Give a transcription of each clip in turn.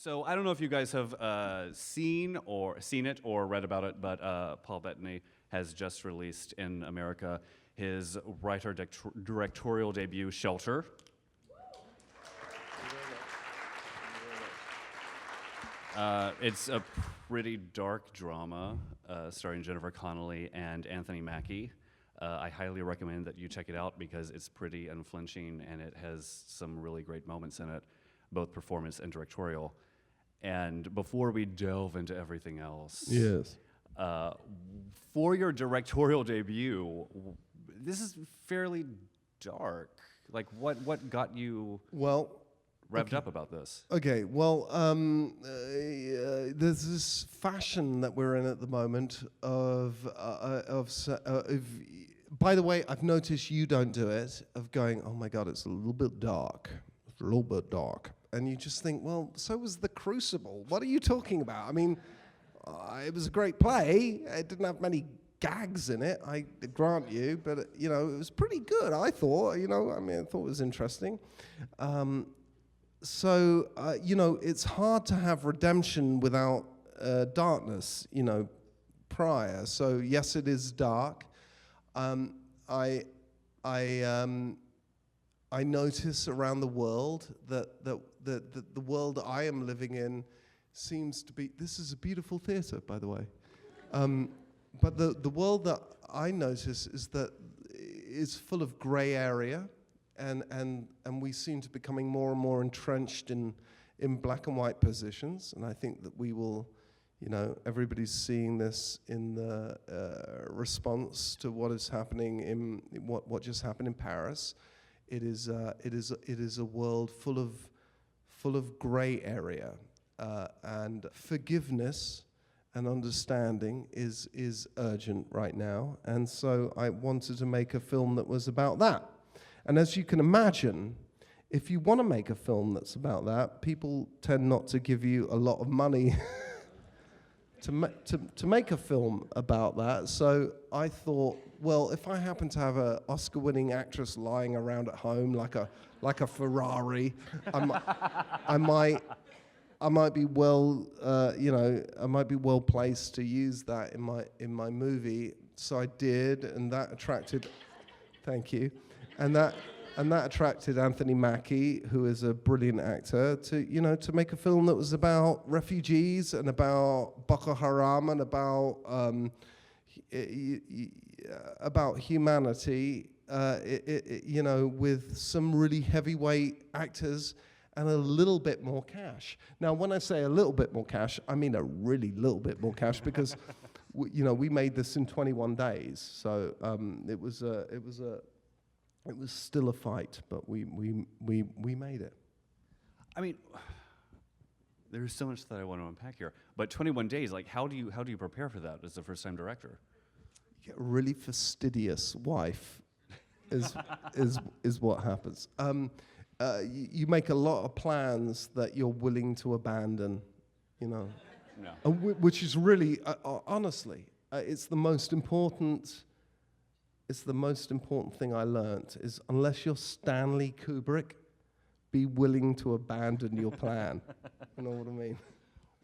So I don't know if you guys have seen it or read about it, but Paul Bettany has just released in America his directorial debut, Shelter. It's a pretty dark drama starring Jennifer Connelly and Anthony Mackie. I highly recommend that you check it out because it's pretty unflinching and it has some really great moments in it, both performance and directorial. And before we delve into everything else, Yes. For your directorial debut, this is fairly dark. Like, what got you revved up about this? Okay, well, there's this fashion that we're in at the moment by the way, I've noticed you don't do it, of going, oh my God, it's a little bit dark. It's a little bit dark. And you just think, well, so was The Crucible. What are you talking about? I mean, it was a great play. It didn't have many gags in it, I grant you, but, it was pretty good, I thought. I thought it was interesting. So, it's hard to have redemption without darkness, prior. So, yes, it is dark. I notice around the world that the world I am living in seems to be. This is a beautiful theatre, by the way. But the world that I notice is full of grey area, and we seem to be becoming more and more entrenched in black and white positions. And I think that we will. Everybody's seeing this in the response to what is happening in what just happened in Paris. It is a world full of grey area, and forgiveness and understanding is urgent right now. And so I wanted to make a film that was about that. And as you can imagine, if you want to make a film that's about that, people tend not to give you a lot of money. To make a film about that. So I thought, well, if I happen to have an Oscar-winning actress lying around at home like a Ferrari, I might be well, I might be well placed to use that in my movie. So I did, and that attracted. Thank you, and that attracted Anthony Mackie, who is a brilliant actor, to make a film that was about refugees and about Boko Haram and about humanity, with some really heavyweight actors and a little bit more cash. Now, when I say a little bit more cash, I mean a really little bit more cash because, we made this in 21 days, so it was still a fight, but we made it. I mean, there's so much that I want to unpack here. But 21 days, like, how do you prepare for that as a first-time director? You get a really fastidious wife, is what happens. You make a lot of plans that you're willing to abandon, No. Which is really, honestly, it's the most important. It's the most important thing I learned is unless you're Stanley Kubrick, be willing to abandon your plan. You know what I mean?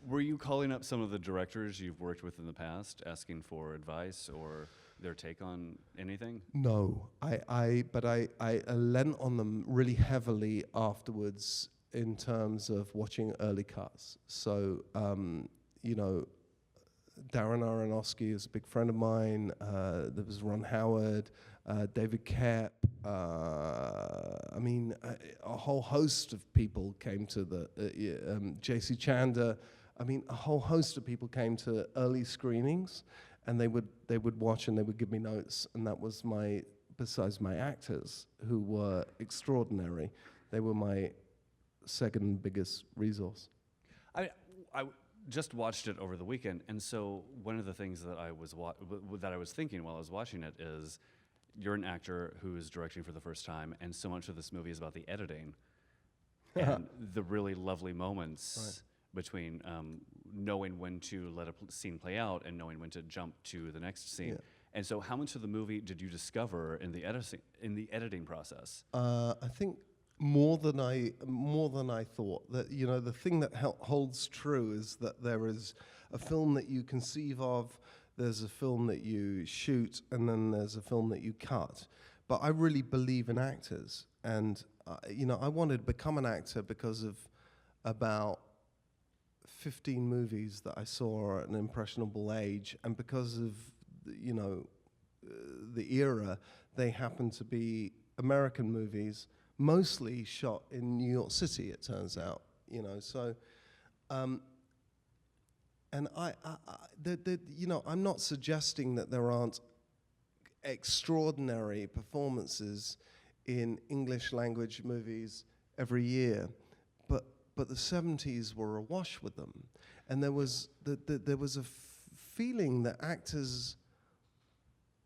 Were you calling up some of the directors you've worked with in the past, asking for advice or their take on anything? No, but I lent on them really heavily afterwards in terms of watching early cuts. So, Darren Aronofsky is a big friend of mine. There was Ron Howard, David Koepp. A whole host of people came to the J.C. Chanda. A whole host of people came to early screenings, and they would watch and they would give me notes. And that was besides my actors, who were extraordinary, they were my second biggest resource. I just watched it over the weekend, and so one of the things that I was thinking while I was watching it is, you're an actor who is directing for the first time, and so much of this movie is about the editing and the really lovely moments between knowing when to let a scene play out and knowing when to jump to the next scene. Yeah. And so, how much of the movie did you discover in the editing process? I think more than I thought. That, you know, the thing that holds true is that there is a film that you conceive of, there's a film that you shoot, and then there's a film that you cut. But I really believe in actors, and you know, I wanted to become an actor because of about 15 movies that I saw at an impressionable age, and because of, you know, the era, they happened to be American movies, mostly shot in New York City, it turns out, you know. So, and you know, I'm not suggesting that there aren't extraordinary performances in English language movies every year, but the 70s were awash with them, and there was a feeling that actors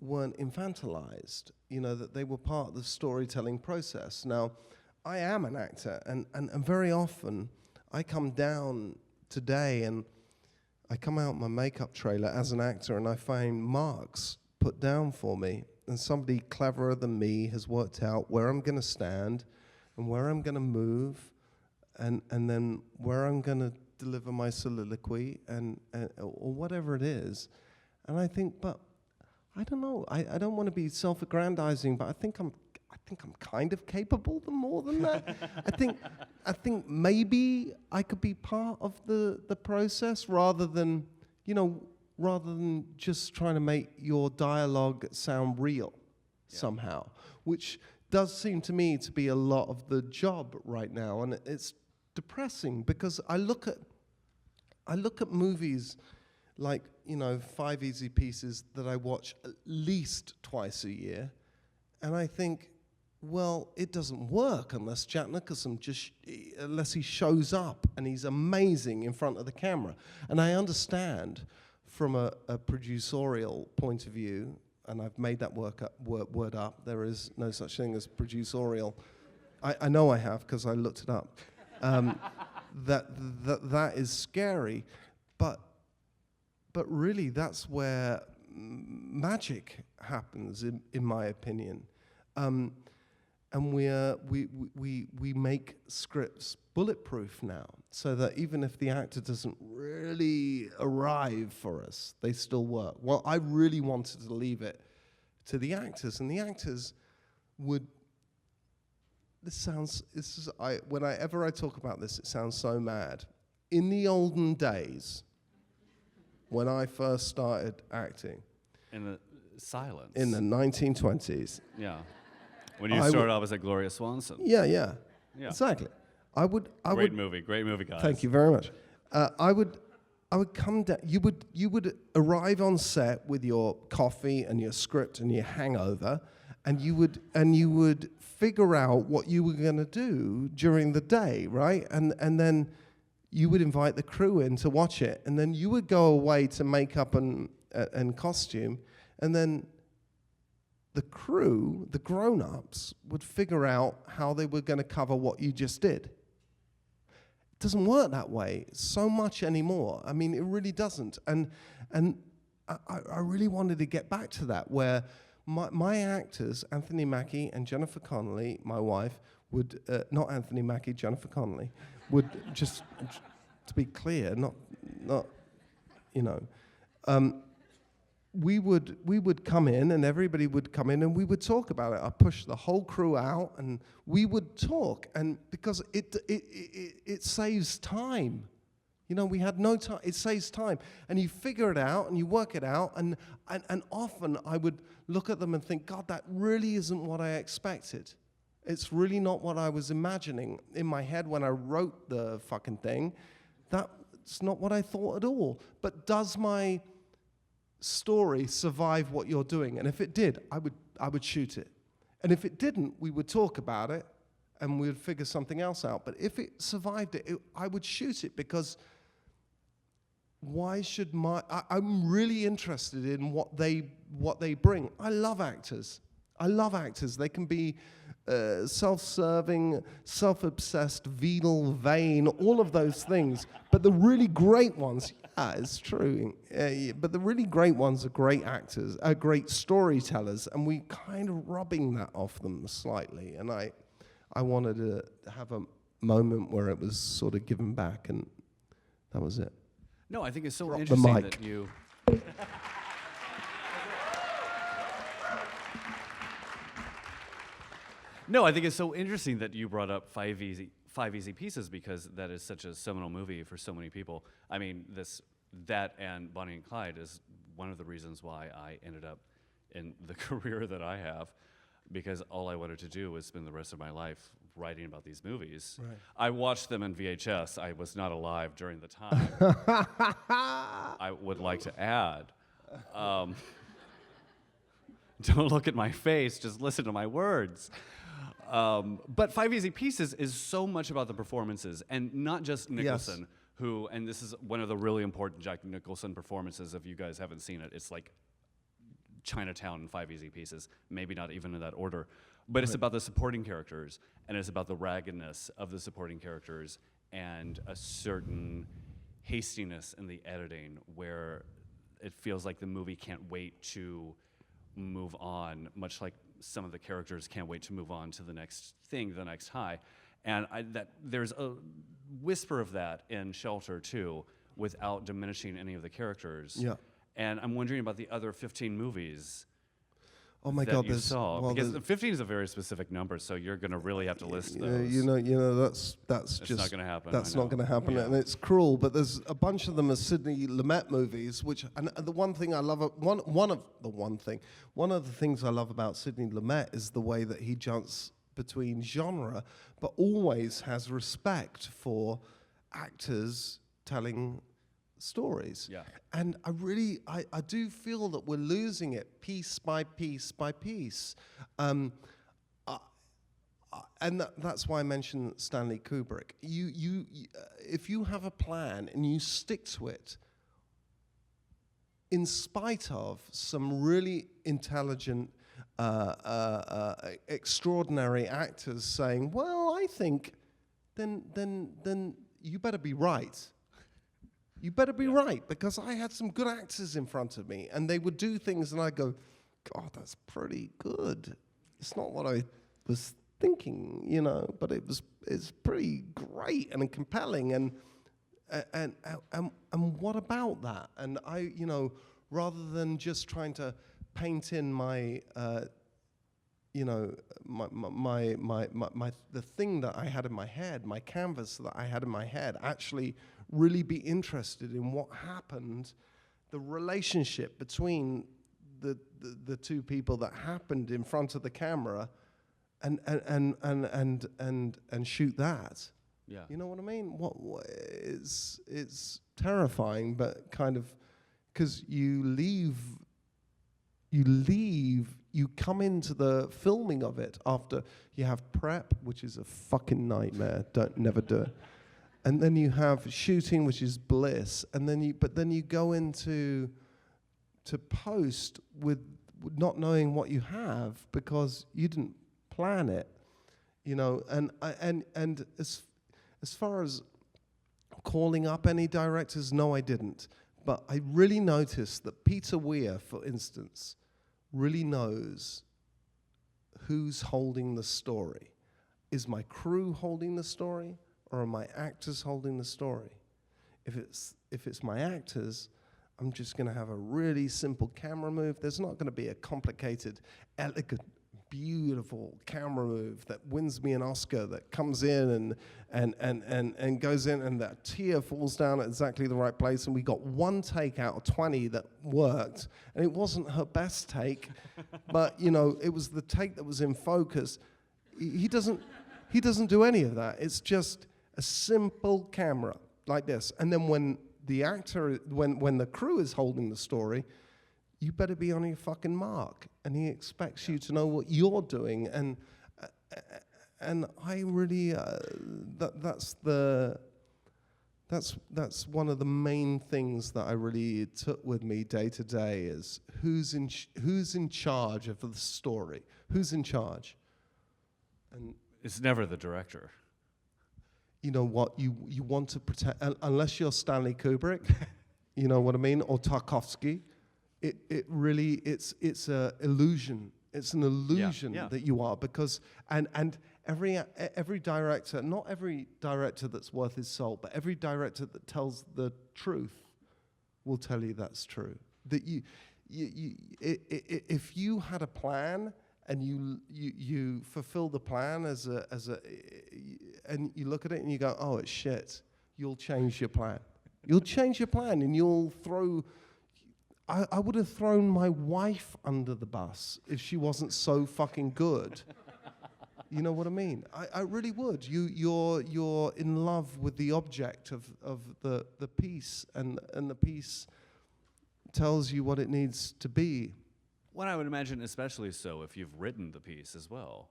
weren't infantilized, you know, that they were part of the storytelling process. Now, I am an actor, and very often I come down today and I come out my makeup trailer as an actor and I find marks put down for me, and somebody cleverer than me has worked out where I'm going to stand and where I'm going to move and then where I'm going to deliver my soliloquy and or whatever it is. And I think, but I don't know. I don't want to be self-aggrandizing, but I think I'm kind of capable of more than that. I think maybe I could be part of the process rather than just trying to make your dialogue sound real somehow, which does seem to me to be a lot of the job right now, and it's depressing because I look at movies like, you know, 5 Easy Pieces that I watch at least twice a year, and I think, well, it doesn't work unless Jack Nicholson unless he shows up and he's amazing in front of the camera. And I understand from a producerial point of view, and I've made that word up. There is no such thing as producerial. I know I have because I looked it up. That is scary, but really that's where magic happens, in my opinion. And we make scripts bulletproof now, so that even if the actor doesn't really arrive for us, they still work. Well, I really wanted to leave it to the actors, and the actors would. Whenever I talk about this, it sounds so mad. In the olden days, when I first started acting, In the silence. in the 1920s. Yeah. When you started off as a Gloria Swanson. Yeah, exactly. Great movie, guys. Thank you very much. I would come down. You would arrive on set with your coffee and your script and your hangover, and you would figure out what you were going to do during the day, right? And then you would invite the crew in to watch it, and then you would go away to makeup and costume, and then the crew, the grown-ups, would figure out how they were going to cover what you just did. It doesn't work that way so much anymore. I mean, it really doesn't. And I really wanted to get back to that, where my actors, Anthony Mackie and Jennifer Connelly, my wife, would, not Anthony Mackie, Jennifer Connelly, would just, to be clear, not you know, we would come in, and everybody would come in, and we would talk about it. I pushed the whole crew out, and we would talk, and because it saves time. You know, we had no time. It saves time, and you figure it out, and you work it out, and often I would look at them and think, God, that really isn't what I expected. It's really not what I was imagining in my head when I wrote the fucking thing. That's not what I thought at all. But does my story survive what you're doing? And if it did, I would shoot it. And if it didn't, we would talk about it and we would figure something else out. But if it survived it, I would shoot it, because why should I'm really interested in what they bring. I love actors. They can be self-serving, self-obsessed, venal, vain, all of those things. But the really great ones, yeah, it's true. But the really great ones are great actors, are great storytellers, and we kind of rubbing that off them slightly. And I I wanted to have a moment where it was sort of given back, and that was it. No, I think it's so Drop the interesting mic. that you. No, I think it's so interesting that you brought up Five Easy Pieces, because that is such a seminal movie for so many people. I mean, that and Bonnie and Clyde is one of the reasons why I ended up in the career that I have, because all I wanted to do was spend the rest of my life writing about these movies. Right. I watched them in VHS. I was not alive during the time. I would like to add. Don't look at my face, just listen to my words. But Five Easy Pieces is so much about the performances, and not just Nicholson, Yes. who, and this is one of the really important Jack Nicholson performances, if you guys haven't seen it. It's like Chinatown and Five Easy Pieces, maybe not even in that order. But it's about the supporting characters, and it's about the raggedness of the supporting characters, and a certain hastiness in the editing where it feels like the movie can't wait to move on, much like some of the characters can't wait to move on to the next thing, the next high. And there's a whisper of that in Shelter too, without diminishing any of the characters. Yeah. And I'm wondering about the other 15 movies Oh my that God, you there's saw, well, because there's- 15 is a very specific number, so you're going to really have to list those. you know that's It's just not gonna happen, That's I not know. going to happen, Yeah. and it's cruel. But there's a bunch of them are Sidney Lumet movies, which and the one thing I love one of the things I love about Sidney Lumet is the way that he jumps between genre, but always has respect for actors telling stories. Yeah. And I do feel that we're losing it piece by piece by piece. And that's why I mentioned Stanley Kubrick. If you have a plan and you stick to it, in spite of some really intelligent, extraordinary actors saying, "Well, I think," then you better be right. You better be right, because I had some good actors in front of me, and they would do things, and I go, "God, that's pretty good. It's not what I was thinking, but it's pretty great and compelling, and what about that?" And I, rather than just trying to paint in my, the thing that I had in my head, my canvas that I had in my head, actually really be interested in what happened, the relationship between the two people that happened in front of the camera, and shoot that. Yeah. You know what I mean? It's terrifying, but kind of, because you come into the filming of it after you have prep, which is a fucking nightmare. Never do it. And then you have shooting, which is bliss. And then you go into post with not knowing what you have, because you didn't plan it, And as far as calling up any directors, no, I didn't. But I really noticed that Peter Weir, for instance, really knows who's holding the story. Is my crew holding the story, or are my actors holding the story? If it's my actors, I'm just going to have a really simple camera move. There's not going to be a complicated, elegant, beautiful camera move that wins me an Oscar, that comes in and goes in, and that tear falls down at exactly the right place, and we got one take out of 20 that worked, and it wasn't her best take, but it was the take that was in focus. He doesn't do any of that. It's just a simple camera like this, and then when the crew is holding the story, you better be on your fucking mark, and he expects you to know what you're doing, and I really that's one of the main things that I really took with me day to day, is who's in charge of the story, who's in charge, and It's never the director. you know what you want to protect, unless you're Stanley Kubrick, you know what I mean, or Tarkovsky. It really it's a illusion. It's an illusion Yeah. that you are, because and every director, not every director that's worth his salt, but every director that tells the truth will tell you that's true. That if you had a plan and you fulfill the plan and you look at it and you go, oh, it's shit, you'll change your plan. You'll change your plan and you'll throw. I would have thrown my wife under the bus if she wasn't so fucking good. You know what I mean? I really would. You're in love with the object of the piece, and the piece tells you what it needs to be. Well, I would imagine especially so if you've written the piece as well.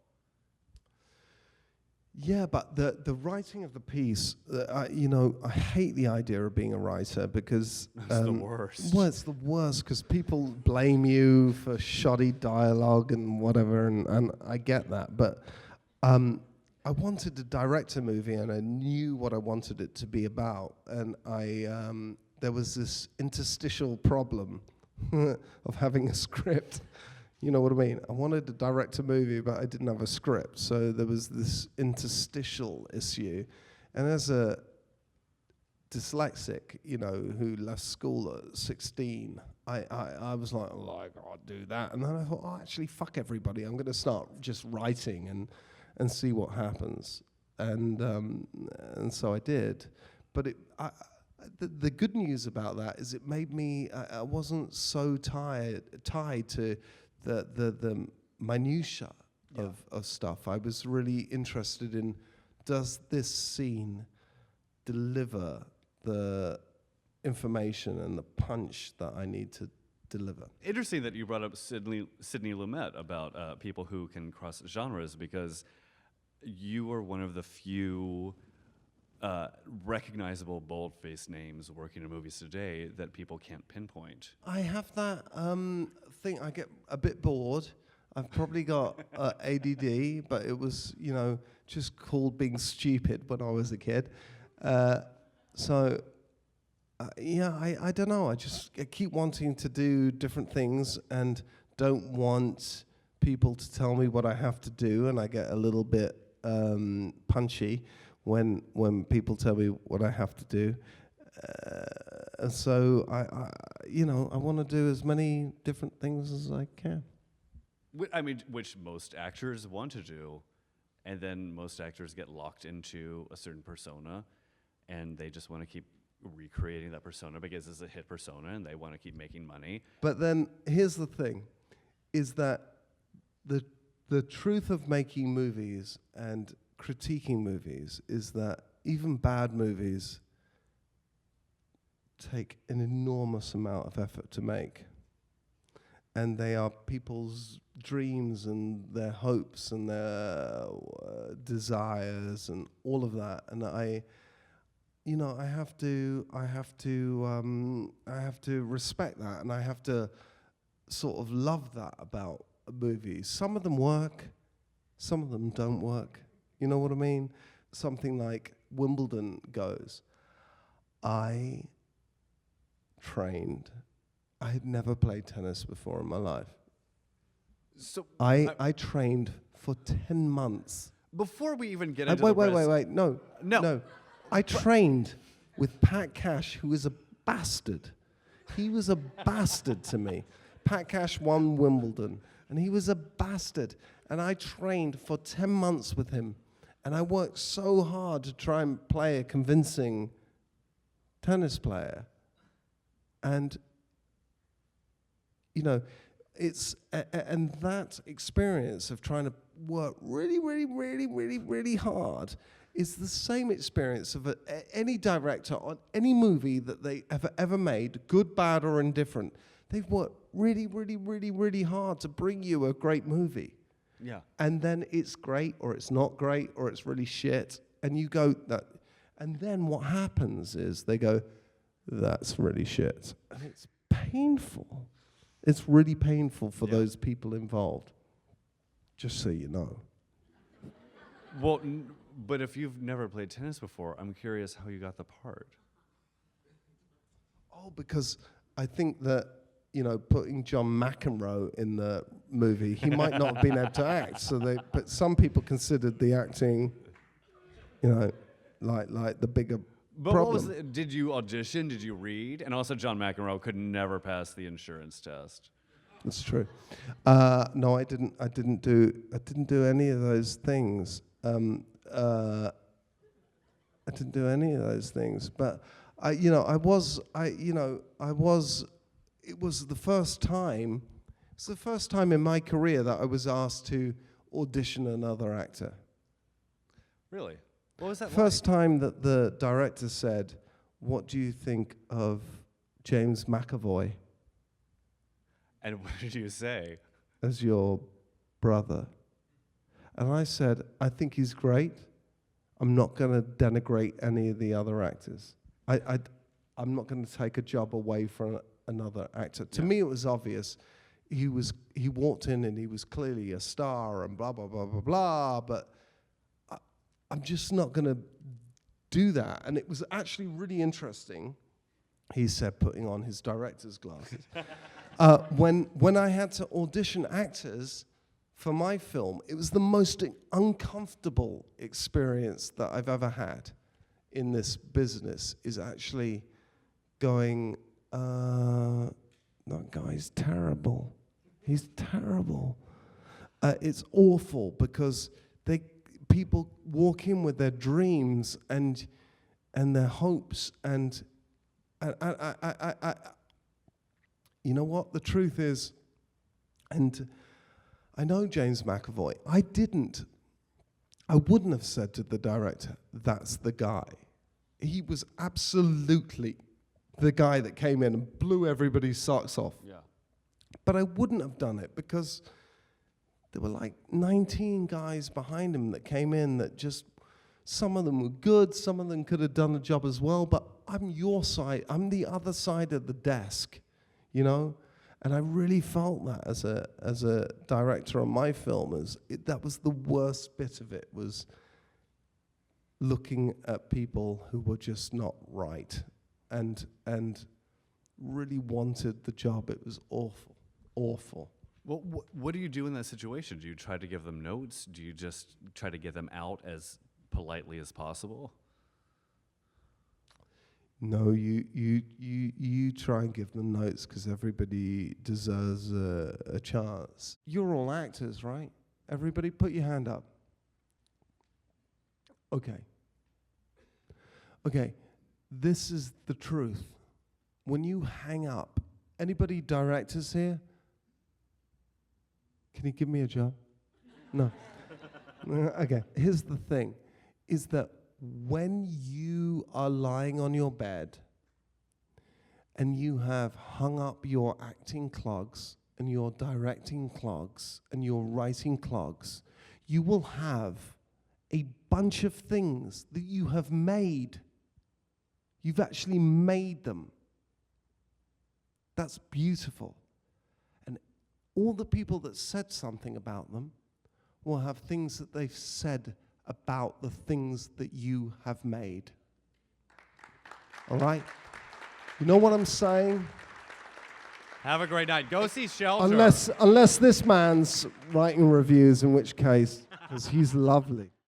Yeah, but the writing of the piece, I hate the idea of being a writer because it's the worst. Well, it's the worst because people blame you for shoddy dialogue and whatever, and I get that. But I wanted to direct a movie, and I knew what I wanted it to be about, and there was this interstitial problem of having a script. You know what I mean? I wanted to direct a movie, but I didn't have a script. So there was this interstitial issue. And as a dyslexic, who left school at 16, I was like, oh, I can't do that. And then I thought, oh, actually, fuck everybody. I'm going to start just writing and see what happens. And so I did. But the good news about that is it made me, I wasn't so tied to the minutiae of stuff. I was really interested in, does this scene deliver the information and the punch that I need to deliver? Interesting that you brought up Sidney Lumet about people who can cross genres, because you were one of the few recognizable bold-faced names working in movies today that people can't pinpoint. I have that thing. I get a bit bored. I've probably got ADD, but it was, just called being stupid when I was a kid. I don't know. I keep wanting to do different things and don't want people to tell me what I have to do, and I get a little bit punchy when people tell me what I have to do. And so I want to do as many different things as I can. I mean, which most actors want to do, and then most actors get locked into a certain persona, and they just want to keep recreating that persona because it's a hit persona, and they want to keep making money. But then here's the thing, is that the truth of making movies and critiquing movies is that even bad movies take an enormous amount of effort to make. And they are people's dreams and their hopes and their desires and all of that. And I have to respect that, and I have to sort of love that about movies. Some of them work, some of them don't work. You know what I mean? Something like Wimbledon goes. I trained. I had never played tennis before in my life. So I trained for 10 months. Before we even get into Wait. No. I trained with Pat Cash, who is a bastard. He was a bastard to me. Pat Cash won Wimbledon, and he was a bastard. And I trained for 10 months with him. And I worked so hard to try and play a convincing tennis player. And, it's, and that experience of trying to work really, really, really, really, really hard is the same experience of any director on any movie that they ever made, good, bad, or indifferent. They've worked really, really, really, really hard to bring you a great movie. Yeah. And then it's great, or it's not great, or it's really shit. And you go, that. And then what happens is they go, that's really shit. And it's painful. It's really painful for those people involved. Just so you know. Well, but if you've never played tennis before, I'm curious how you got the part. Oh, because I think that, putting John McEnroe in the movie. He might not have been able to act. But some people considered the acting, like the bigger But problem. what was did you audition? Did you read? And also, John McEnroe could never pass the insurance test. That's true. No, I didn't. I didn't do any of those things. I didn't do any of those things. But it was the first time. It's the first time in my career that I was asked to audition another actor. Really? What was that First time that the director said, "What do you think of James McAvoy And what did you say? as your brother?" And I said, "I think he's great. I'm not going to denigrate any of the other actors. I'm not going to take a job away from another actor." To me, it was obvious. He walked in and he was clearly a star and blah, blah, blah, blah, blah, but I'm just not going to do that. And it was actually really interesting, he said, putting on his director's glasses. When I had to audition actors for my film, it was the most uncomfortable experience that I've ever had in this business, is actually going, that guy's terrible. He's terrible. It's awful because people walk in with their dreams and their hopes, and I you know what the truth is, and I know James McAvoy. I wouldn't have said to the director, "That's the guy." He was absolutely the guy that came in and blew everybody's socks off. Yeah. But I wouldn't have done it because there were like 19 guys behind him that came in that just, some of them were good, some of them could have done the job as well, but I'm your side, I'm the other side of the desk, And I really felt that as a director on my film, that was the worst bit of it, was looking at people who were just not right and really wanted the job. It was awful, awful. Well, what do you do in that situation? Do you try to give them notes? Do you just try to get them out as politely as possible? No, you try and give them notes because everybody deserves a chance. You're all actors, right? Everybody put your hand up. Okay, this is the truth. When you hang up, anybody directors here? Can you give me a job? No. Okay, here's the thing, is that when you are lying on your bed and you have hung up your acting clogs and your directing clogs and your writing clogs, you will have a bunch of things that you have made. You've actually made them. That's beautiful. And all the people that said something about them will have things that they've said about the things that you have made. All right? You know what I'm saying? Have a great night. Go see Shelter. Unless this man's writing reviews, in which case, because he's lovely.